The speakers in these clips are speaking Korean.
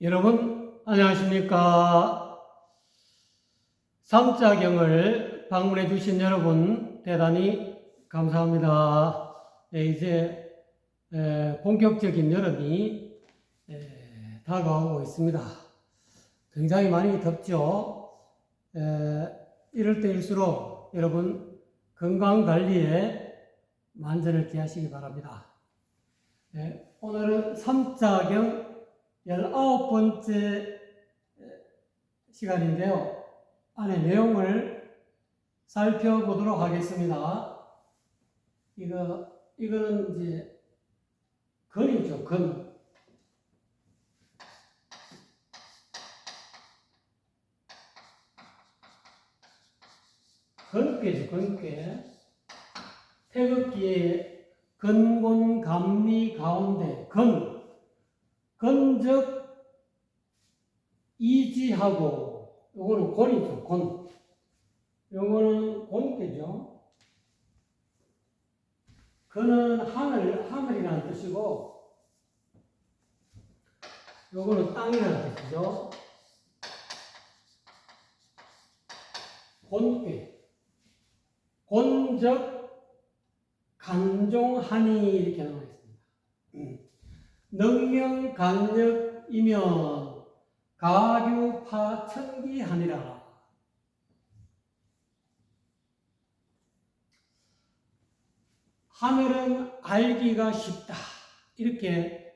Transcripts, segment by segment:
여러분 안녕하십니까? 삼자경을 방문해 주신 여러분 대단히 감사합니다. 이제 본격적인 여름이 다가오고 있습니다. 굉장히 많이 덥죠. 이럴 때일수록 여러분 건강관리에 만전을 기하시기 바랍니다. 오늘은 삼자경 19번째 시간인데요. 안에 내용을 살펴보도록 하겠습니다. 이거는 이제 건이죠, 건. 건괴죠, 건괴. 태극기의 건곤, 감리 가운데 건. 건적 이지하고, 요거는 곤이죠, 곤. 요거는 곤괴죠. 건은 하늘이라는 뜻이고, 요거는 땅이라는 뜻이죠. 곤괴. 곤적 간종하니 이렇게 나와 있습니다. 능명간력이면 가류파천기하니라. 하늘은 알기가 쉽다. 이렇게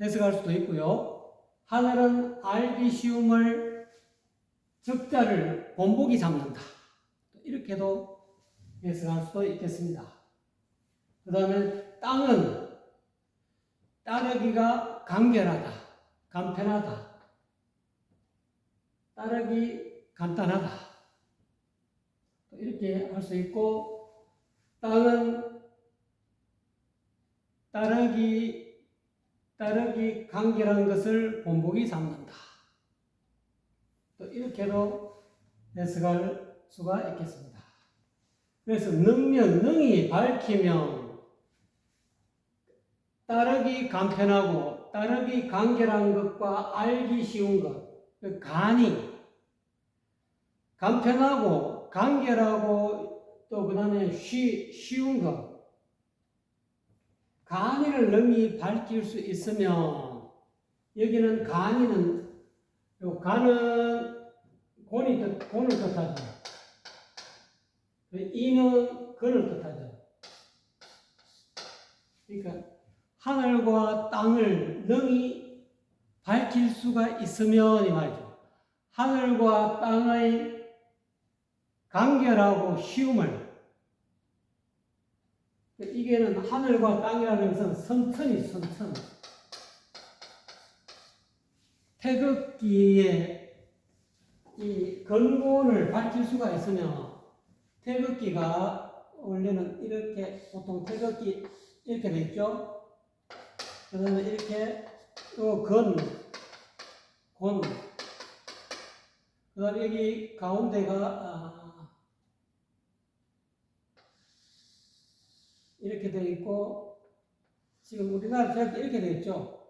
해석할 수도 있고요. 하늘은 알기 쉬움을 적자를 본보기 삼는다. 이렇게도 해석할 수도 있겠습니다. 그 다음에 땅은 따르기가 간결하다, 간편하다, 따르기 간단하다. 이렇게 할 수 있고, 땅은 따르기 간결한 것을 본보기 삼는다. 또 이렇게도 해석할 수가 있겠습니다. 그래서 능이 밝히면 따르기 간편하고 따르기 간결한 것과 알기 쉬운 것, 간이 간편하고 간결하고 또 그 다음에 쉬운 것, 간이를 능히 밝힐 수 있으면 여기는 간이는 요 간은 곤을 뜻하죠. 이는 건을 뜻하죠. 그러니까 하늘과 땅을 능히 밝힐 수가 있으면 이 말이죠. 하늘과 땅의 간결하고 쉬움을, 이게는 하늘과 땅이라는 것은 선천이죠, 선천. 태극기에 이 건곤을 밝힐 수가 있으면, 태극기가 원래는 이렇게 보통 태극기 이렇게 돼 있죠. 그 다음에 이렇게 또 곤. 그 다음에 여기 가운데가 이렇게 돼 있고, 지금 우리나라 태극기 이렇게 돼 있죠.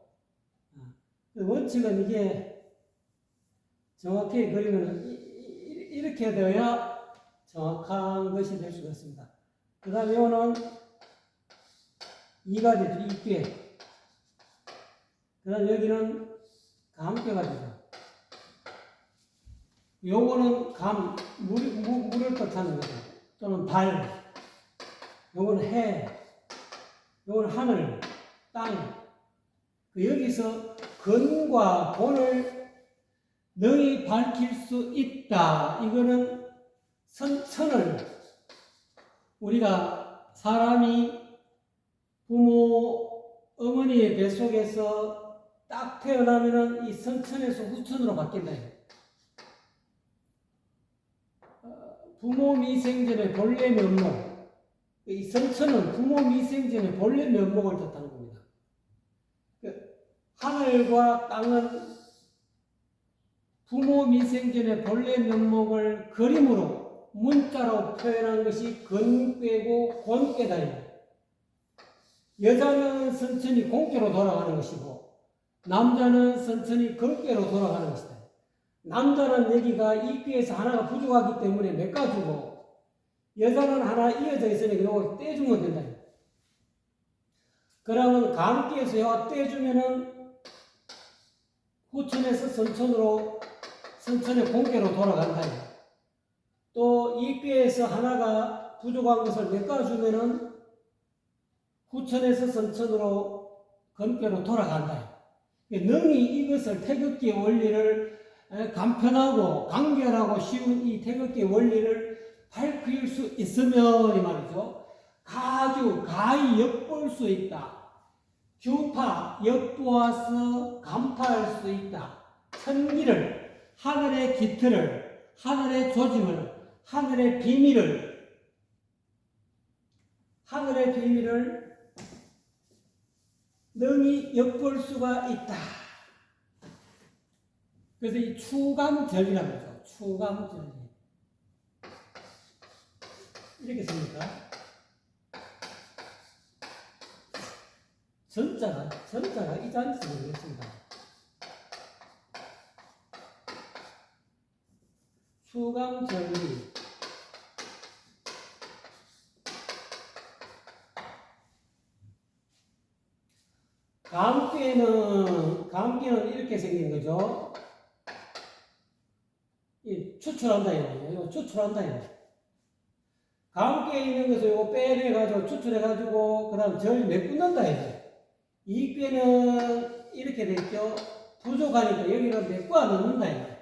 원칙은 이게 정확히 그리면 이렇게 되어야 정확한 것이 될 수가 있습니다. 그 다음에 이거는 이가 되죠, 이괴. 그 다음에 여기는 감괴가 되죠. 요거는 물을 뜻하는 거죠. 또는 달. 요거는 해. 요거는 하늘, 땅. 여기서 건과 곤을 능히 밝힐 수 있다. 이거는 선천을 우리가 사람이 부모, 어머니의 뱃속에서 딱 태어나면은 이 선천에서 후천으로 바뀐다. 부모 미생전의 본래 면목. 이 선천은 부모 미생전의 본래 면목을 뜻하는 겁니다. 하늘과 땅은 부모 미생전의 본래 면목을 그림으로 문자로 표현한 것이 건괴고 곤괴다. 여자는 선천이 공ቄ로 돌아가는 것이고, 남자는 천천히 근궤로 돌아가는 것이다. 남자는 여기가 이 꾀에서 하나가 부족하기 때문에 메꿔주고, 여자는 하나 이어져 있으니까 이거 떼주면 된다. 그러면 감기에서 요 떼주면은 후천에서 선천의 공개로 돌아간다. 또 이 꾀에서 하나가 부족한 것을 메꿔주면은 후천에서 선천으로 건괴로 돌아간다. 능히 이것을 태극기의 원리를 간편하고 간결하고 쉬운 이 태극기의 원리를 밝힐 수 있으면 이 말이죠. 가주, 가히 엿볼 수 있다. 규파, 엿보아서 간파할 수 있다. 천기를, 하늘의 기틀을, 하늘의 조짐을, 하늘의 비밀을 능히 엿볼 수가 있다. 그래서 이 추감절이라고 하죠. 추감절. 이렇게 씁니까? 전자가 이 잔지 모르겠습니다. 추감절이 감기는 이렇게 생긴 거죠. 추출한다 이거 추출한다 이거. 감기에 있는 것을 이거 빼내가지고 추출해가지고 그다음 절 메꾼다 이거. 이 꾀는 이렇게 됐죠. 부족하니까 여기를 메꿔 넣는다 이거.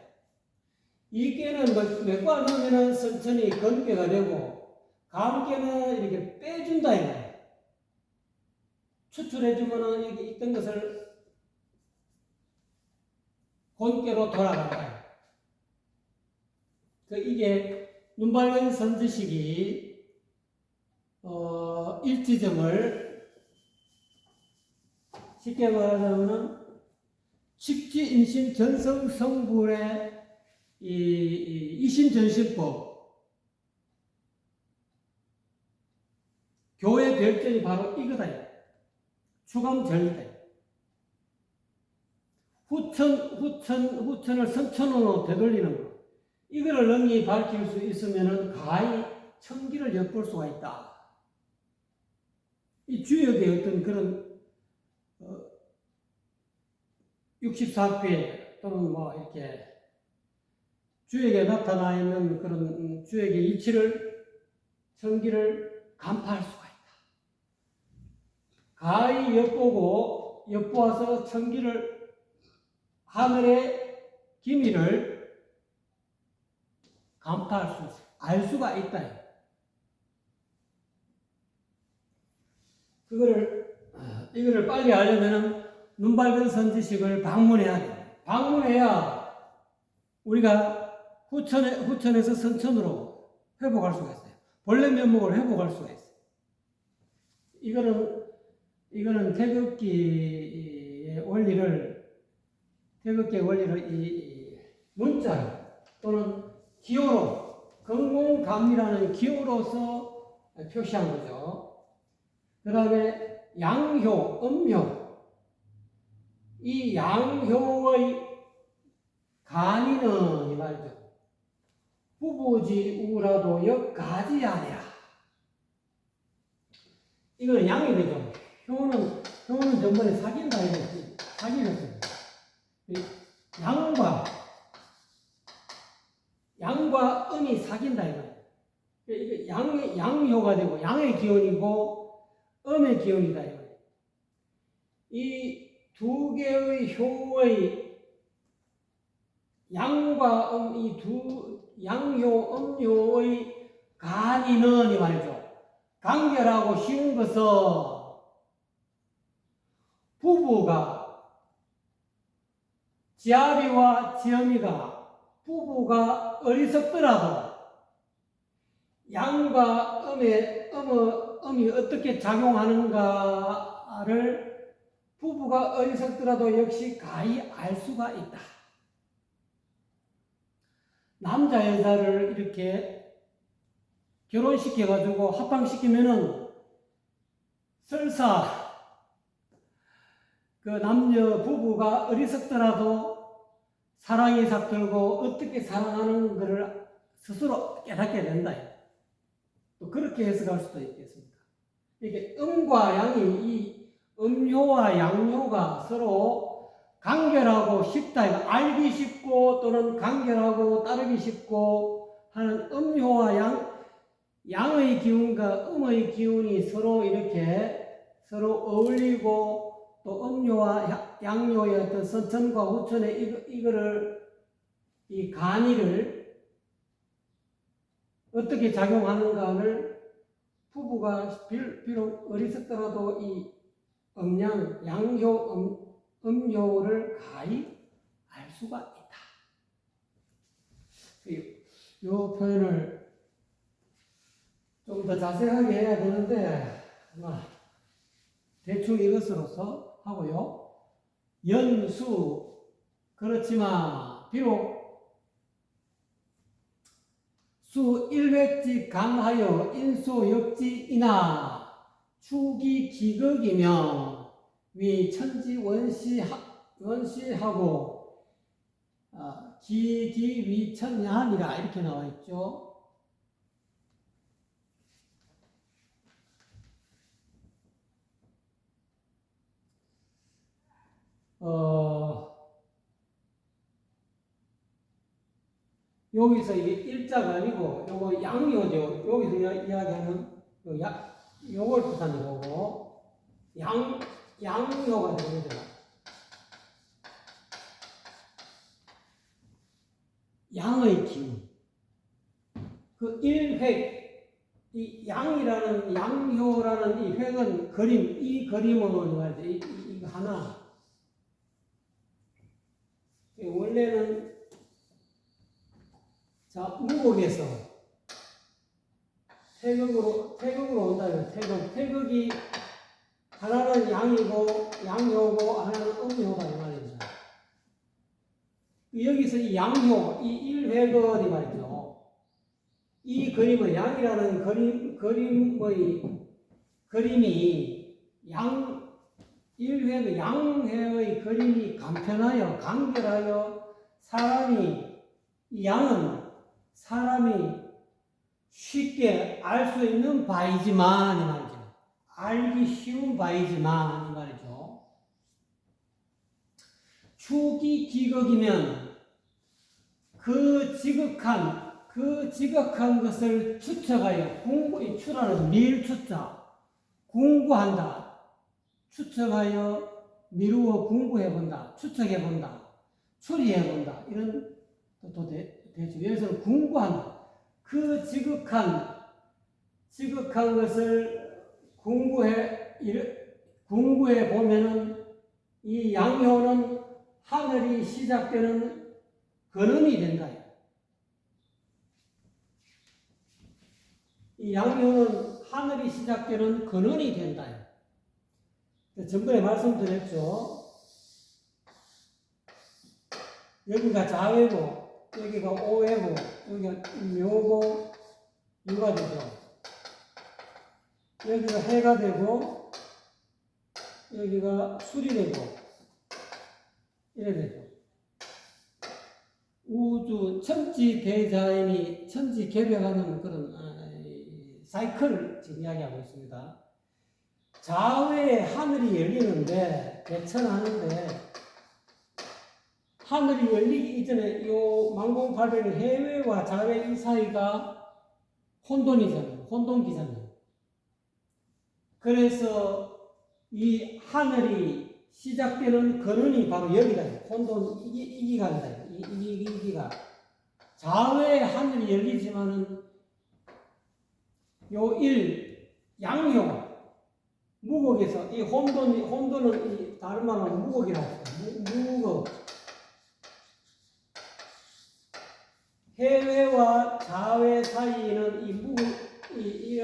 이 꾀는 메꿔 넣으면은 천천히 건괴가 되고, 감기는 이렇게 빼준다 이거. 추출해주면은 여기 있던 것을 본께로 돌아간다. 이게 눈밝은 선지식이 일지점을 쉽게 말하자면은 직지인심 전성성불의 이 이심전심법 교회 별전이 바로 이거다. 추감절이다. 후천을 선천으로 되돌리는 거. 이거를 능히 밝힐 수 있으면은 가히 천기를 엿볼 수가 있다. 이 주역의 어떤 그런 64회 또는 뭐 이렇게 주역에 나타나 있는 그런 주역의 이치를 천기를 간파할 수가 있다. 가히 엿보아서 천기를 하늘의 기밀을 간파할 수 있어. 알 수가 있다. 이거를 빨리 알려면은 눈밝은 선지식을 방문해야 돼. 방문해야 우리가 후천에서 선천으로 회복할 수가 있어요. 본래 면목을 회복할 수가 있어요. 이거는 태극기의 원리를 이 문자로 또는 기호로, 건공감이라는 기호로서 표시한 거죠. 그 다음에 양효, 음효. 이 양효의 간이는 이 말이죠. 후보지 우라도 역가지 아니라. 이거는 양이 되죠. 효는 전번에 사귄다 이랬지. 사귀었어요. 양과 음이 사귄다 이거. 이게 양효가 되고 양의 기운이고 음의 기운이다 이거. 이 두 개의 효의 양과 이 양효, 음효의 간이는 이 말이죠. 간결하고 쉬운 것은 부부가 지아비와 지엄이가 부부가 어리석더라도 양과 음이 어떻게 작용하는가를 부부가 어리석더라도 역시 가히 알 수가 있다. 남자 여자를 이렇게 결혼시켜가지고 합방시키면은 설사 그 남녀 부부가 어리석더라도 사랑이 싹 들고 어떻게 사랑하는 것을 스스로 깨닫게 된다. 또 그렇게 해석할 수도 있겠습니다. 이게 음과 양이 이 음효와 양효가 서로 간결하고 쉽다. 알기 쉽고 또는 간결하고 따르기 쉽고 하는 음효와 양의 기운과 음의 기운이 서로 이렇게 서로 어울리고 또 음요와 양요의 어떤 선천과 후천의 이 간이를 어떻게 작용하는가를 부부가 비록 어리석더라도 이 음양, 양요, 음요를 가히 알 수가 있다. 이 표현을 좀 더 자세하게 해야 되는데 대충 이것으로서 하고요. 연수 그렇지만 비록 수 1획지 강하여 인수역지이나 축이 기극이며 위 천지 원시하고 기위천야하니라 이렇게 나와 있죠. 여기서 이게 일자가 아니고 요거 양요죠. 여기서 이야기하는 요걸 뜻하는 거고 양요가 되는 거죠. 양의 기운. 그 1획 이 양이라는 양효라는 이 획은 이 그림은 말이죠. 이거 하나. 원래는 무곡에서 태극으로 온다. 태극이 하나는 양이고 양효고 하나는 음효다 이 말입니다. 여기서 이 양효, 이 1획은 이 말이죠. 이 그림은 양이라는 그림이 1회의 양회의 그림이 간편하여 간결하여 이 양은 사람이 쉽게 알 수 있는 바이지만 이 말이죠. 알기 쉬운 바이지만 이 말이죠. 축이 기극이면 그 지극한 것을 추측하여 이 추라는 밀추자 공부한다. 추측하여 미루어 공부해본다. 추측해본다. 추리해본다. 이런 뜻도 되죠. 여기서는 공부한다. 그 지극한 것을 공부해 보면은 이 양효는 하늘이 시작되는 근원이 된다. 이 양효는 하늘이 시작되는 근원이 된다. 전번에 말씀드렸죠. 여기가 자회고, 여기가 오회고, 여기가 묘고, 유가 되죠. 여기가 해가 되고, 여기가 술이 되고, 이래 되죠. 우주 천지대자연이 천지개벽하는 그런 사이클을 지금 이야기하고 있습니다. 좌회에 하늘이 열리는데, 대천하는데, 하늘이 열리기 이전에 요 만공팔백의 해외와 좌회 이 사이가 혼돈이잖아요. 혼돈기잖아요. 그래서 이 하늘이 시작되는 근원이 바로 여기다. 혼돈 이 기간이다. 이 기간. 좌회에 하늘이 열리지만은 요 양효 무곡에서 이 혼돈은 이 다른 말로 무곡이라고 해요. 무곡. 해외와 좌회 사이에는 이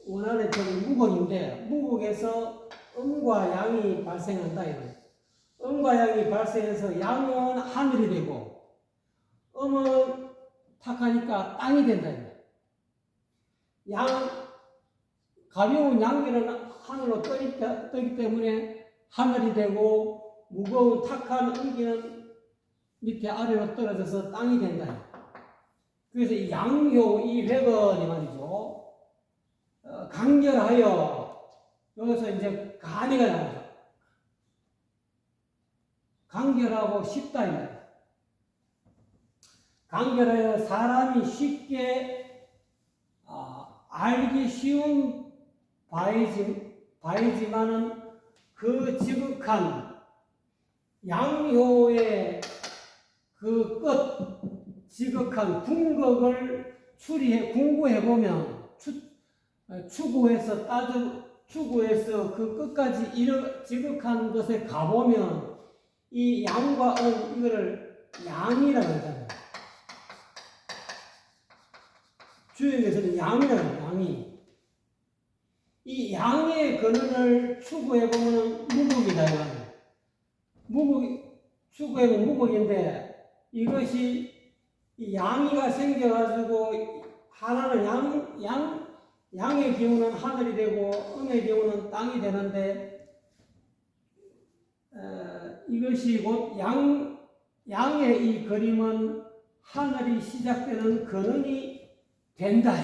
원하는 점이 무곡인데, 무곡에서 음과 양이 발생한다. 음과 양이 발생해서 양은 하늘이 되고, 음은 탁하니까 땅이 된다. 가벼운 양기는 하늘로 떠기 때문에 하늘이 되고, 무거운 탁한 은기는 밑에 아래로 떨어져서 땅이 된다. 그래서 이 양효 이 회건이 말이죠. 강결하여 여기서 이제 간이가 나오죠. 간결하고 쉽다 이 말이에요. 간결하여 사람이 쉽게 알기 쉬운 바이지만은 그 지극한 양효의 그 끝 지극한 궁극을 궁구해 보면 추구해서 그 끝까지 지극한 것에 가보면 이 양과 은 이거를 양이라고 하잖아요. 주역에서는 양이라고 해요. 양이. 이 양의 근원을 추구해보면 무극이다. 추구해보면 무극인데 이것이 이 양이가 생겨가지고 하나는 양의 기운은 하늘이 되고 음의 기운은 땅이 되는데 이것이 곧 양의 이 그림은 하늘이 시작되는 근원이 된다.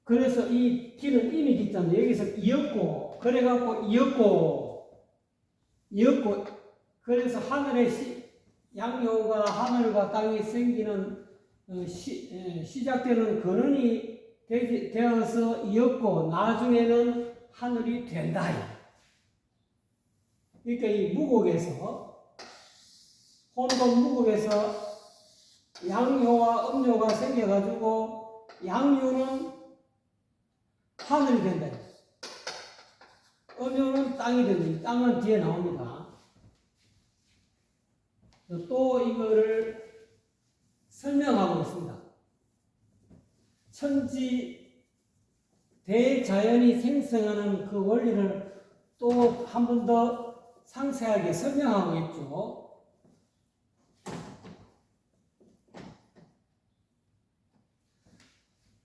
그래서 이 기는 이미 있잖아요. 여기서 이었고, 그래갖고 이었고, 그래서 하늘의 양효가 하늘과 땅이 생기는 시작되는 근원이 되어서 이었고, 나중에는 하늘이 된다. 그러니까 이 무곡에서, 혼돈 무곡에서 양효와 음효가 생겨가지고, 양효는 하늘이 된다. 음효는 땅이 된다. 땅은 뒤에 나옵니다. 또 이거를 설명하고 있습니다. 천지 대자연이 생성하는 그 원리를 또 한 번 더 상세하게 설명하고 있죠.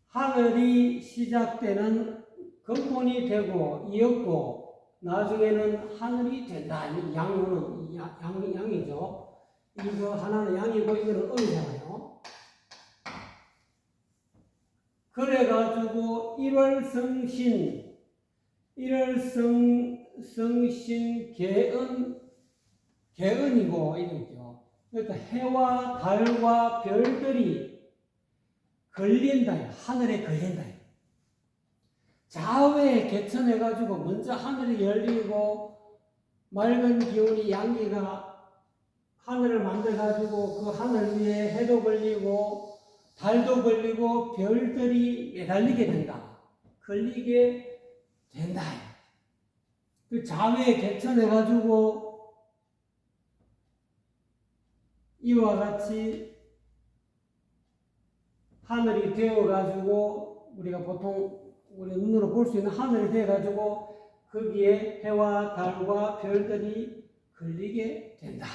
하늘이 시작되는 근본이 되고 이었고 나중에는 하늘이 된다. 양효는 양이죠. 이거 하나는 양이고 이거는 음이잖아요. 그래가지고 1월 성신 개은이고 이거죠. 그러니까 해와 달과 별들이 걸린다. 하늘에 걸린다. 좌우에 개천해가지고 먼저 하늘이 열리고 맑은 기운이 양기가 하늘을 만들어가지고 그 하늘 위에 해도 걸리고 달도 걸리고 별들이 매달리게 된다. 걸리게 된다. 그 좌우에 개천해가지고 이와 같이 하늘이 되어가지고 우리가 보통 우리 눈으로 볼 수 있는 하늘이 되어가지고 거기에 해와 달과 별들이 걸리게 된다.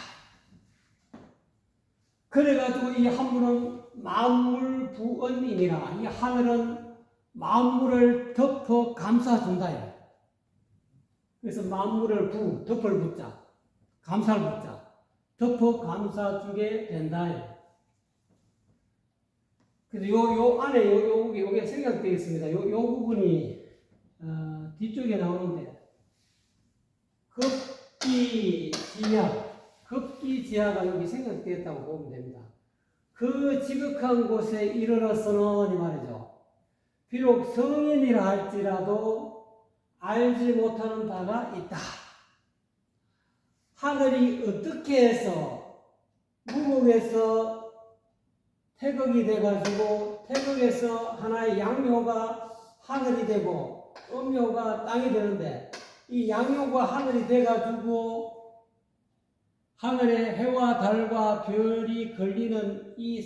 그래가지고 이 한물은 만물부언이니라. 이 하늘은 만물을 덮어 감싸준다. 그래서 만물을 덮을 부자, 감쌀 부자, 덮어 감싸주게 된다. 그래서 요 안에 요게 생각되어 있습니다. 요 부분이 뒤쪽에 나오는데 급기지하가 여기 생각되었다고 보면 됩니다. 그 지극한 곳에 이르러서는 이 말이죠. 비록 성인이라 할지라도 알지 못하는 바가 있다. 하늘이 어떻게 해서 무곡에서 태극이 돼가지고 태극에서 하나의 양효가 하늘이 되고 음효가 땅이 되는데 이 양효가 하늘이 돼가지고 하늘에 해와 달과 별이 걸리는 이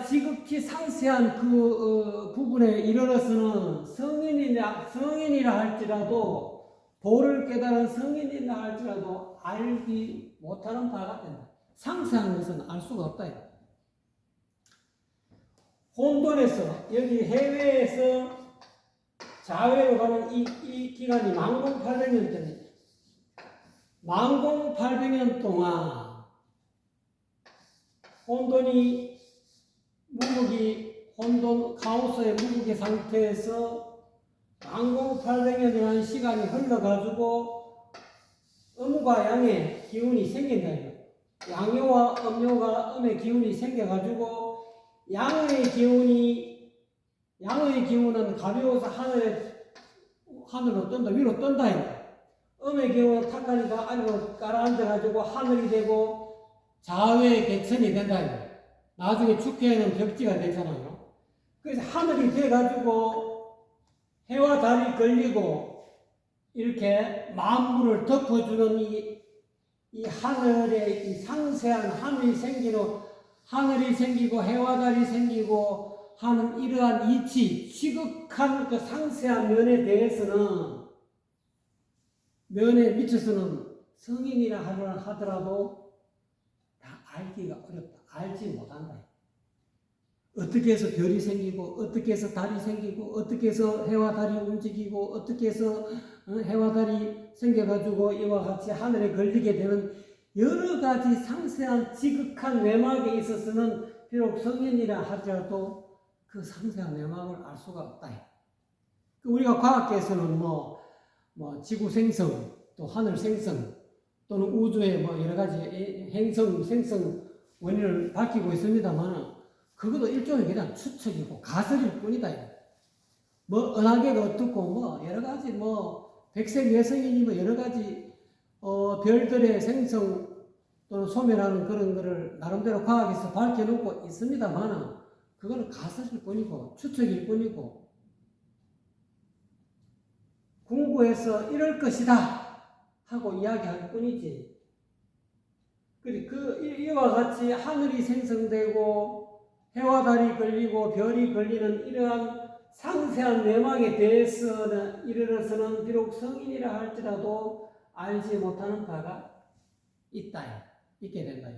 지극히 상세한 그 부분에 이르러서는 성인이라 할지라도 도를 깨달은 성인이라 할지라도 알지 못하는 바가 된다. 상세한 것은 알 수가 없다. 혼돈에서 여기 해외에서 자외로 가는 이 기간이 만공 800년 전에 만공 800년 동안 혼돈이 혼돈 카오스의 무국의 상태에서 만공 800년이라는 시간이 흘러가지고 음과 양의 기운이 생긴다. 양요와 음요가 음의 기운이 생겨가지고 양의 기운은 가벼워서 하늘로 뜬다, 위로 뜬다. 음의 기운은 탁하니까 아래로 깔아앉아가지고 하늘이 되고 자외의 개천이 된다. 나중에 축해에는 벽지가 되잖아요. 그래서 하늘이 돼가지고 해와 달이 걸리고 이렇게 만물을 덮어주는 이 하늘의 이 상세한 하늘이 생기고 해와 달이 생기고 하는 이러한 이치, 시극한 그 상세한 면에 미쳐서는 성인이라 하더라도 다 알기가 어렵다. 알지 못한다. 어떻게 해서 별이 생기고, 어떻게 해서 달이 생기고, 어떻게 해서 해와 달이 움직이고, 어떻게 해서 해와 달이 생겨가지고 이와 같이 하늘에 걸리게 되는 여러 가지 상세한 지극한 외막에 있어서는 비록 성인이라 하더라도 그 상세한 외막을 알 수가 없다. 우리가 과학계에서는 지구 생성, 또 하늘 생성, 또는 우주의 여러 가지 행성, 생성 원인을 밝히고 있습니다만, 그것도 일종의 그냥 추측이고 가설일 뿐이다. 은하계가 어떻고, 여러 가지 백색 외성이니 여러 가지 별들의 생성 또는 소멸하는 그런 거를 나름대로 과학에서 밝혀놓고 있습니다만, 그거는 가설일 뿐이고 추측일 뿐이고, 궁구해서 이럴 것이다 하고 이야기할 뿐이지. 이와 같이 하늘이 생성되고 해와 달이 걸리고 별이 걸리는 이러한 상세한 내막에 대해서는 이르러서는 비록 성인이라 할지라도 알지 못하는 바가 있게 된다.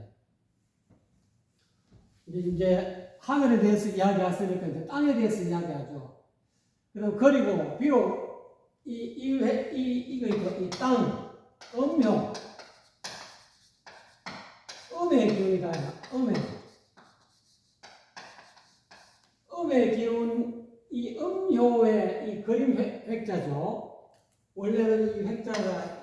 이제 하늘에 대해서 이야기했으니까 이제 땅에 대해서 이야기하죠. 그리고 비록 이 땅, 음효, 음의 기운이다. 음의 기운, 이 음효의 이 그림 획자죠. 원래는 이 획자가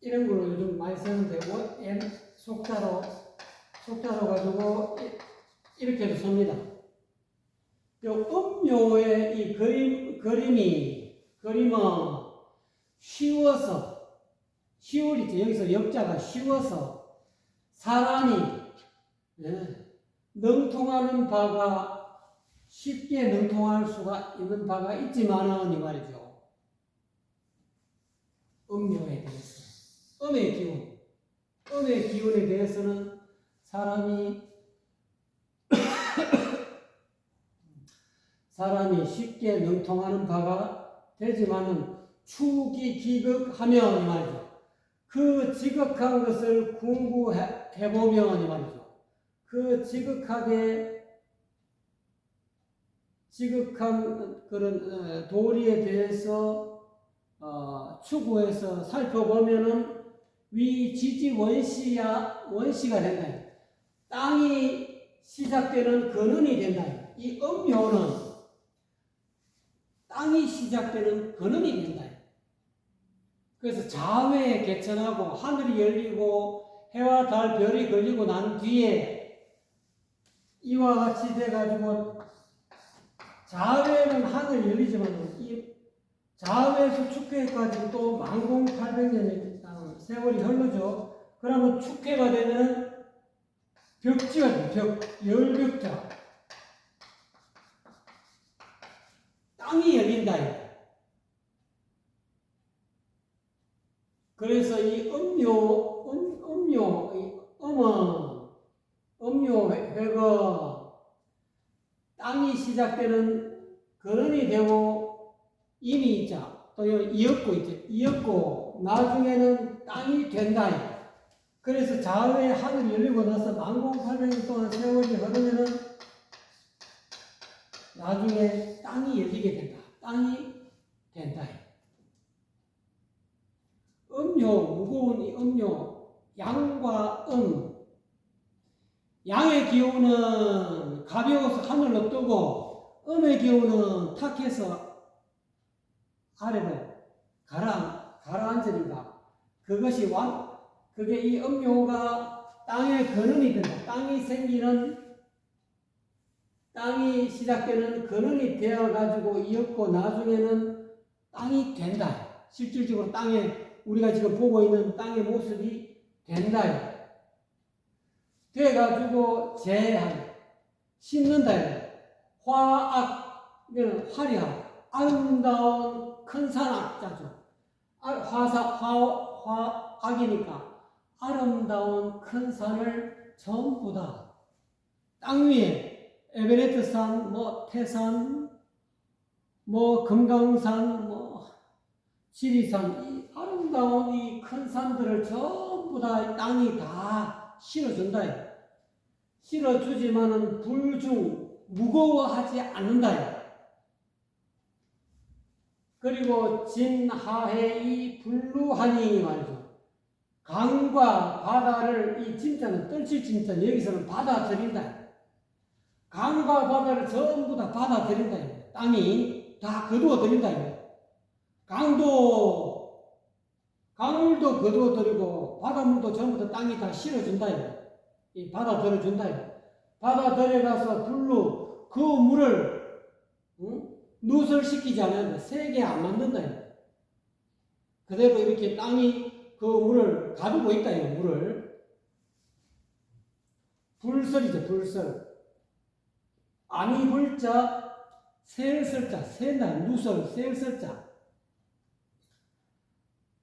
이런 걸로 요즘 많이 쓰는데, 속자로 가지고 이렇게도 씁니다. 음효의 이 그림은 쉬울이죠. 여기서 역자가 쉬워서 사람이 능통하는 바가 쉽게 능통할 수가 있는 바가 있지만은 이 말이죠. 음효에 대해서, 음의 기운에 대해서는 사람이 쉽게 능통하는 바가 되지만은 축이 기극하면 이 말이죠. 그 지극한 것을 궁구해보면 이 말이죠. 그 지극한 그런 도리에 대해서 추구해서 살펴보면은 위지지 원시가 된다. 땅이 시작되는 근원이 된다. 이 음효는 땅이 시작되는 근원이 된다. 그래서 자외에 개천하고 하늘이 열리고 해와 달 별이 걸리고 난 뒤에 이와 같이 돼가지고 자외는 하늘이 열리지만 이 자외에서 축해까지 또 만공 800년의 세월이 흐르죠. 그러면 축해가 되면 벽지가 돼요. 열벽자. 땅이 열린다. 그래서 이 음효회가 땅이 시작되는 근원이 되고 이미 있자. 또 이었고 나중에는 땅이 된다. 그래서 자외의 하늘이 열리고 나서 만공 800년 동안 세월이 흐르면은 나중에 땅이 열리게 된다. 땅이 된다. 음요, 무거운 이 음요, 양과 양의 기운은 가벼워서 하늘로 뜨고 음의 기운은 탁해서 아래로 가라앉으니까 그것이 그게 이 음요가 땅의 근원이 된다. 땅이 시작되는 근원이 되어가지고 이었고 나중에는 땅이 된다. 실질적으로 우리가 지금 보고 있는 땅의 모습이 된다. 돼가지고 심는다. 화악이면 화려하고 아름다운 큰 산악자죠. 화악이니까 아름다운 큰 산을 전부 다 땅 위에 에베레스트 산, 태산, 금강산, 지리산, 이 아름다운 이 큰 산들을 전부 다 땅이 다 실어준다. 실어주지만은 불중, 무거워하지 않는다. 그리고 진하해 이 불루하니 말이죠. 강과 바다를 이 진짜는 떨칠 진짜 여기서는 받아들인다. 강과 바다를 전부 다 받아들인다. 땅이 다 거두어들인다. 강물도 거두어들이고 바닷물도 전부 다 땅이 다 실어준다. 받아들여준다. 받아들여가서 그 물을 누설시키지 않는다. 세게 안 만든다. 그대로 이렇게 땅이 그 물을 가두고 있다. 물을. 불설이죠. 불설. 아니 불자, 셀설자, 센다. 누설, 셀설자.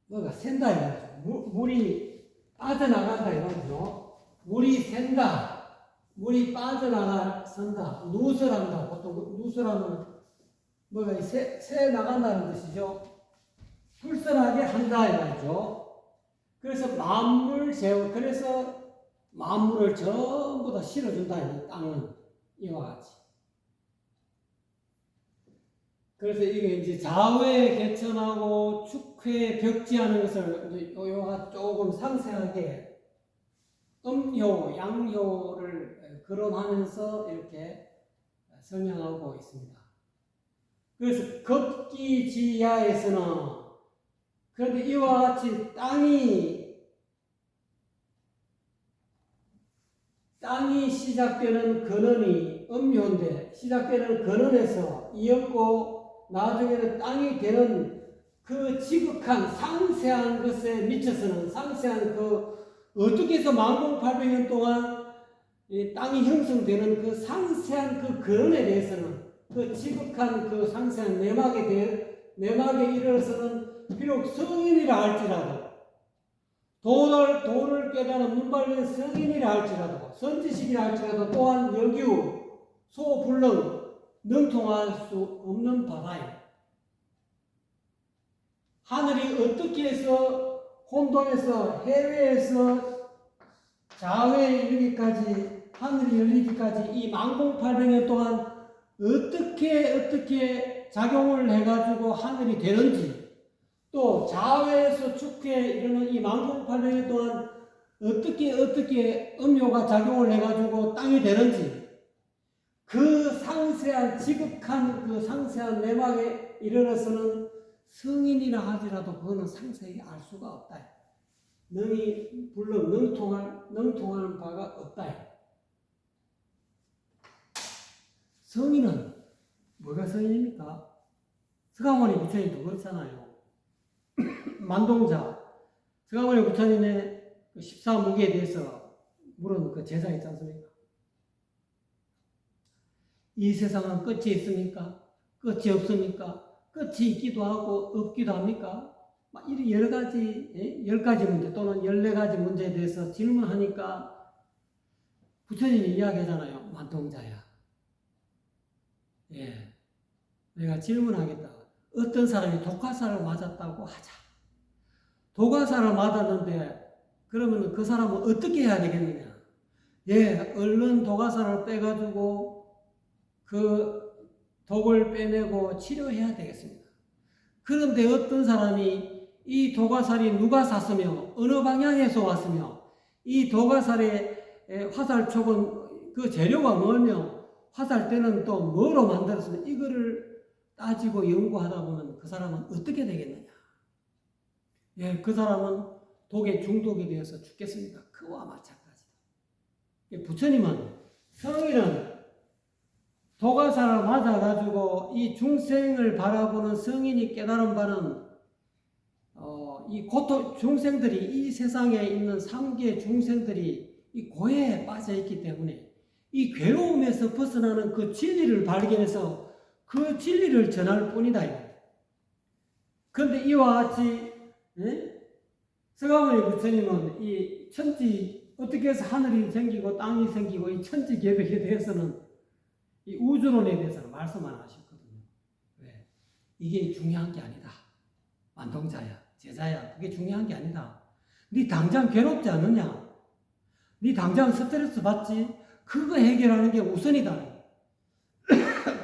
뭐가 샌다 이거죠. 물이 빠져나간다 이거죠. 물이 샌다. 물이 빠져나간다. 누설한다. 보통 누설하면 뭐가 새 나간다는 뜻이죠. 불선하게 한다 이거죠. 그래서 그래서 만물을 전부 다 실어준다. 이 땅은 이와 같이. 그래서 이게 이제 좌우에 개천하고 축회 벽지하는 것을 요가 조금 상세하게 음효, 양효를 거론하면서 이렇게 설명하고 있습니다. 그래서 급기지야에서는 그런데 이와 같이 땅이 시작되는 근원이 음효인데 시작되는 근원에서 이었고 나중에는 땅이 되는 그 지극한 상세한 것에 미쳐서는 상세한 어떻게 해서 1800년 동안 땅이 형성되는 그 상세한 그 근원에 대해서는 그 지극한 그 상세한 내막에 이르러서는 비록 성인이라 할지라도 도를 깨달은 눈발린 성인이라 할지라도 선지식이라 할지라도 또한 여기우 소불능 능통할 수 없는 바다에 하늘이 어떻게 해서 혼돈에서 해외에서 좌우에 이르기까지 하늘이 열리기까지 이 1800년 동안 어떻게 작용을 해가지고 하늘이 되는지 또 좌우에서 축에 이르는 이 1800년 동안 어떻게 음요가 작용을 해가지고 땅이 되는지 그 상세한 지극한 그 상세한 내막에 이르러서는 성인이라 하더라도 그거는 상세히 알 수가 없다. 능통하는 바가 없다. 성인은 뭐가 성인입니까? 서가모니 부처님도 그렇잖아요. 만동자 서가모니 부처님의 14무기에 대해서 물은 그 제사 있지 않습니까? 이 세상은 끝이 있습니까? 끝이 없습니까? 끝이 있기도 하고 없기도 합니까? 이런 여러 가지, 10가지 문제 또는 14가지 문제에 대해서 질문하니까 부처님이 이야기하잖아요. 만동자야. 예. 내가 질문하겠다. 어떤 사람이 독화살을 맞았다고 하자. 독화살을 맞았는데 그러면 그 사람은 어떻게 해야 되겠느냐? 예, 얼른 독화살을 빼가지고 그 독을 빼내고 치료해야 되겠습니다. 그런데 어떤 사람이 이 독화살이 누가 샀으며 어느 방향에서 왔으며 이 독화살의 화살촉은 그 재료가 뭐며 화살대는 또 뭐로 만들었으며 이거를 따지고 연구하다 보면 그 사람은 어떻게 되겠느냐? 예, 그 사람은 독에 중독이 되어서 죽겠습니다. 그와 마찬가지다. 부처님은 성인은 독화살을 맞아가지고 이 중생을 바라보는 성인이 깨달은 바는 이 고통 중생들이 이 세상에 있는 삼계 중생들이 이 고해에 빠져 있기 때문에 이 괴로움에서 벗어나는 그 진리를 발견해서 그 진리를 전할 뿐이다. 그런데 이와 같이 서가모니 부처님은 이 천지 어떻게 해서 하늘이 생기고 땅이 생기고 이 천지 계획에 대해서는 이 우주론에 대해서는 말씀 안 하셨거든요. 왜? 이게 중요한 게 아니다. 만동자야, 제자야, 그게 중요한 게 아니다. 네 당장 괴롭지 않느냐? 네 당장 스트레스 받지? 그거 해결하는 게 우선이다.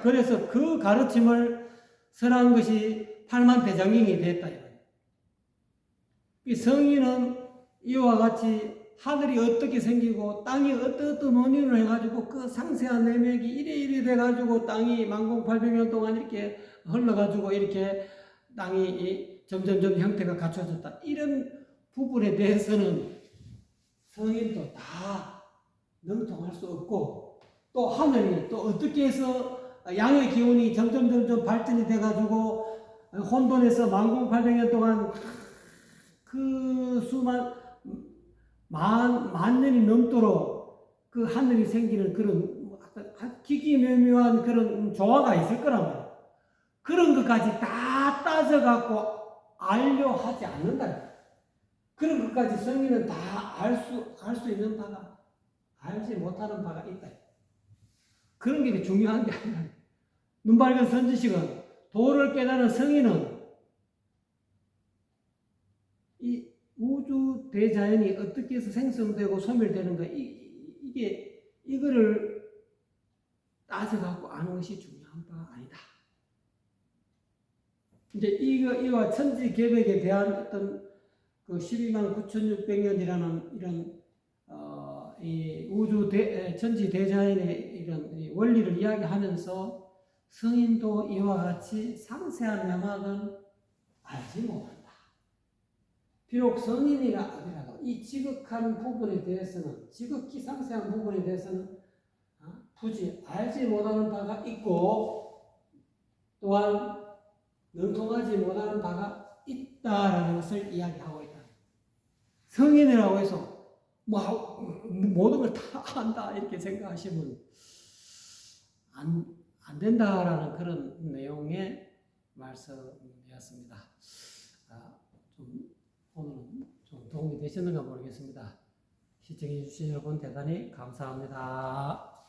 그래서 그 가르침을 설한 것이 팔만대장경이 됐다. 이 성인은 이와 같이 하늘이 어떻게 생기고 땅이 어떤 원인을 해가지고 그 상세한 내맥이 이래 돼가지고 땅이 만공800년 동안 이렇게 흘러가지고 이렇게 땅이 점점 형태가 갖춰졌다. 이런 부분에 대해서는 성인도 다 능통할 수 없고 또 하늘이 또 어떻게 해서 양의 기운이 점점 발전이 돼가지고 혼돈에서 만공800년 동안 그 수만 만 년이 넘도록 그 하늘이 생기는 그런 기기묘묘한 그런 조화가 있을 거란 말이야. 그런 것까지 다 따져갖고 알려 하지 않는다. 그런 것까지 성인은 다 알 수 있는 바가 알지 못하는 바가 있다. 그런 게 중요한 게 아니라 눈 밝은 선지식은 도를 깨달은 성인은 이 우주 대자연이 어떻게 해서 생성되고 소멸되는가 이거를 따져갖고 아는 것이 중요한 바가 아니다. 이제 이와 천지 계획에 대한 어떤 그 129,600년이라는 이런 이 우주 천지 대자연의 이런 원리를 이야기하면서 성인도 이와 같이 상세한 내막은 알지 못한다. 비록 성인이라 하더라도 이 지극한 부분에 대해서는 지극히 상세한 부분에 대해서는 굳이 알지 못하는 바가 있고 또한 능통하지 못하는 바가 있다라는 것을 이야기하고 있다. 성인이라고 해서 모든 걸 다 안다 이렇게 생각하시면 안 된다라는 그런 내용의 말씀이었습니다. 오늘은 좀 도움이 되셨는가 모르겠습니다. 시청해 주신 여러분 대단히 감사합니다.